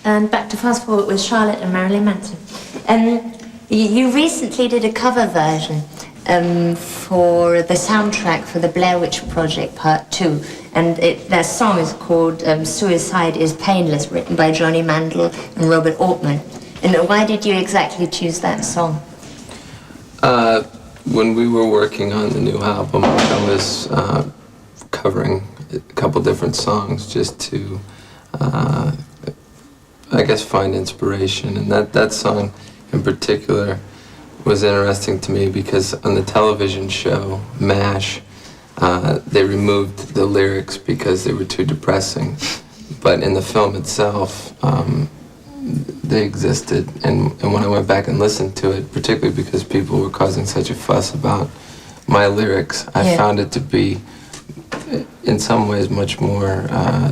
And back to Fast Forward with Charlotte and Marilyn Manson. You recently did a cover version for the soundtrack for the Blair Witch Project Part 2. And that song is called Suicide is Painless, written by Johnny Mandel and Robert Altman. And why did you exactly choose that song? When we were working on the new album, I was covering a couple different songs just to, I guess, find inspiration. And that song in particular was interesting to me because on the television show MASH, they removed the lyrics because they were too depressing. But in the film itself, they existed. And when I went back and listened to it, particularly because people were causing such a fuss about my lyrics, I found it to be, in some ways, much more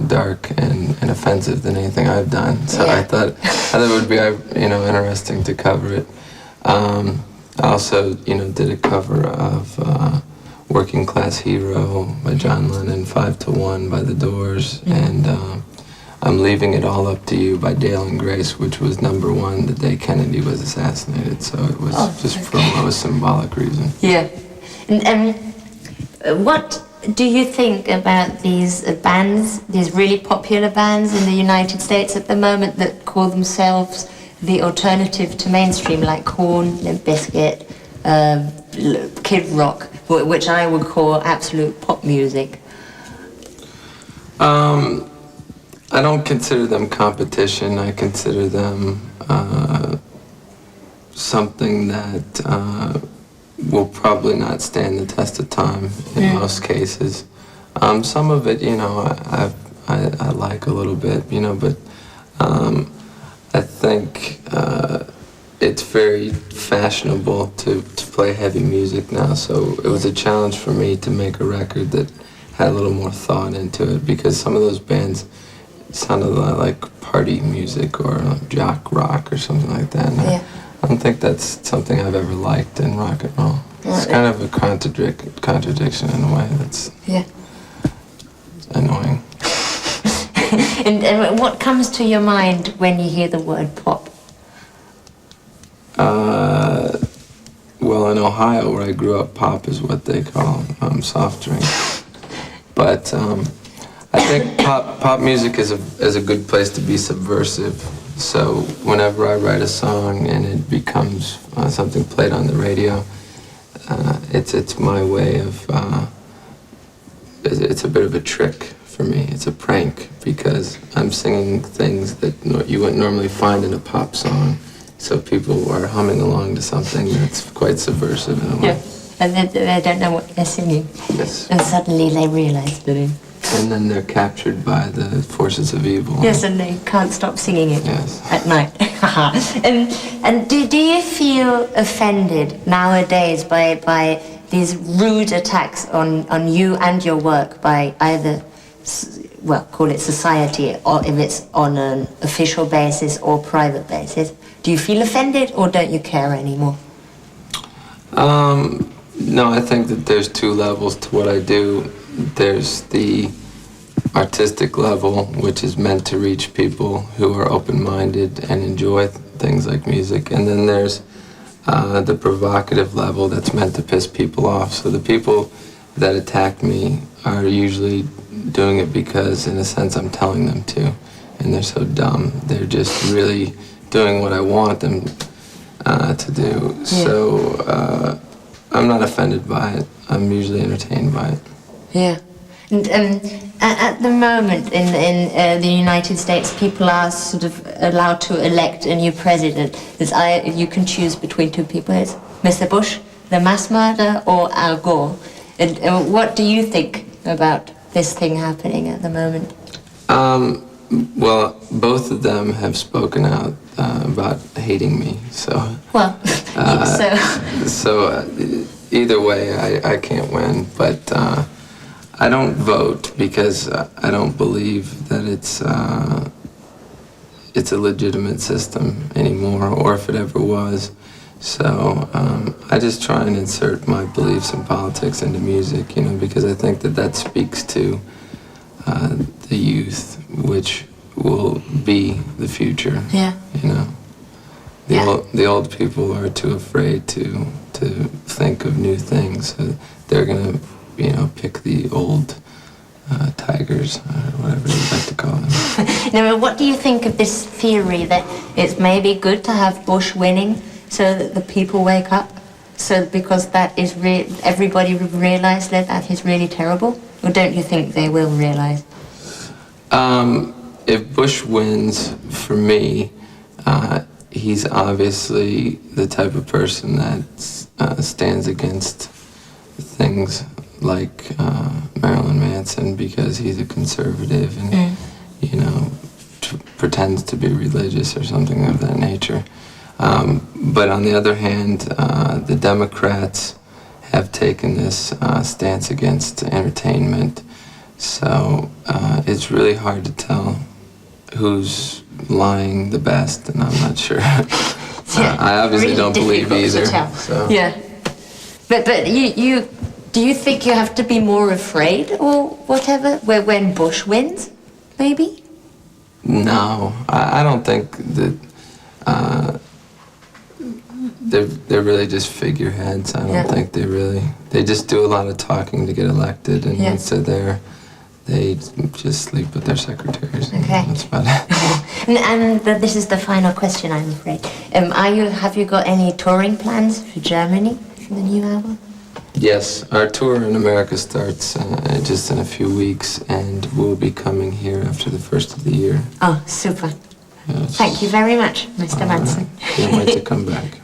dark and offensive than anything I've done. So I thought it would be, interesting to cover it. I also, did a cover of Working Class Hero by John Lennon, 5 to 1 by The Doors, and I'm Leaving It All Up to You by Dale and Grace, which was #1 the day Kennedy was assassinated. So it was just for a symbolic reason. Yeah. And what do you think about these bands, these really popular bands in the United States at the moment that call themselves the alternative to mainstream, like Korn, Limp Bizkit, Kid Rock, which I would call absolute pop music? I don't consider them competition. I consider them something that will probably not stand the test of time in most cases. Some of it, I like a little bit, but I think it's very fashionable to play heavy music now, so it was a challenge for me to make a record that had a little more thought into it, because some of those bands sounded a lot like party music or jock rock or something like that. And I don't think that's something I've ever liked in rock and roll. It's kind of a contradiction in a way that's annoying. And what comes to your mind when you hear the word pop? Well, in Ohio, where I grew up, pop is what they call soft drink. But I think pop music is a good place to be subversive. So whenever I write a song and it becomes something played on the radio, it's my way of, it's a bit of a trick for me. It's a prank, because I'm singing things that you wouldn't normally find in a pop song. So people are humming along to something that's quite subversive in a way. Yeah, and then they don't know what they're singing. Yes. And suddenly they realize that. And then they're captured by the forces of evil. Yes, and they can't stop singing it at night. and do you feel offended nowadays by these rude attacks on you and your work by either, well, call it society, or if it's on an official basis or private basis? Do you feel offended, or don't you care anymore? No, I think that there's two levels to what I do. There's the artistic level, which is meant to reach people who are open-minded and enjoy things like music. And then there's the provocative level that's meant to piss people off. So the people that attack me are usually doing it because, in a sense, I'm telling them to. And they're so dumb. They're just really doing what I want them to do. Yeah. So I'm not offended by it. I'm usually entertained by it. Yeah. And at the moment in the United States, people are sort of allowed to elect a new president. You can choose between two people. It's Mr. Bush, the mass murderer, or Al Gore. And what do you think about this thing happening at the moment? Well, both of them have spoken out about hating me, so... Well, So either way, I can't win, but I don't vote because I don't believe that it's a legitimate system anymore, or if it ever was. So I just try and insert my beliefs in politics into music, because I think that speaks to the youth, which will be the future. Yeah. You know, the old people are too afraid to think of new things. So they're gonna, pick the old tigers or whatever you'd like to call them. Now, what do you think of this theory that it's maybe good to have Bush winning so that the people wake up? So because that is everybody will realize that is really terrible? Or don't you think they will realize? If Bush wins, for me, he's obviously the type of person that stands against things like Marilyn Manson because he's a conservative and, pretends to be religious or something of that nature. But on the other hand, the Democrats have taken this stance against entertainment. So it's really hard to tell who's lying the best, and I'm not sure. I obviously really don't believe either. So. Yeah. But you do you think you have to be more afraid or whatever when Bush wins, maybe? No, I don't think that. They're really just figureheads. I don't think they just do a lot of talking to get elected, and once they're there, they just sleep with their secretaries. Okay. That's about it. And this is the final question, I'm afraid. Have you got any touring plans for Germany for the new album? Yes, our tour in America starts just in a few weeks, and we'll be coming here after the first of the year. Oh, super. Yes. Thank you very much, Mr. Manson. Can't wait to come back.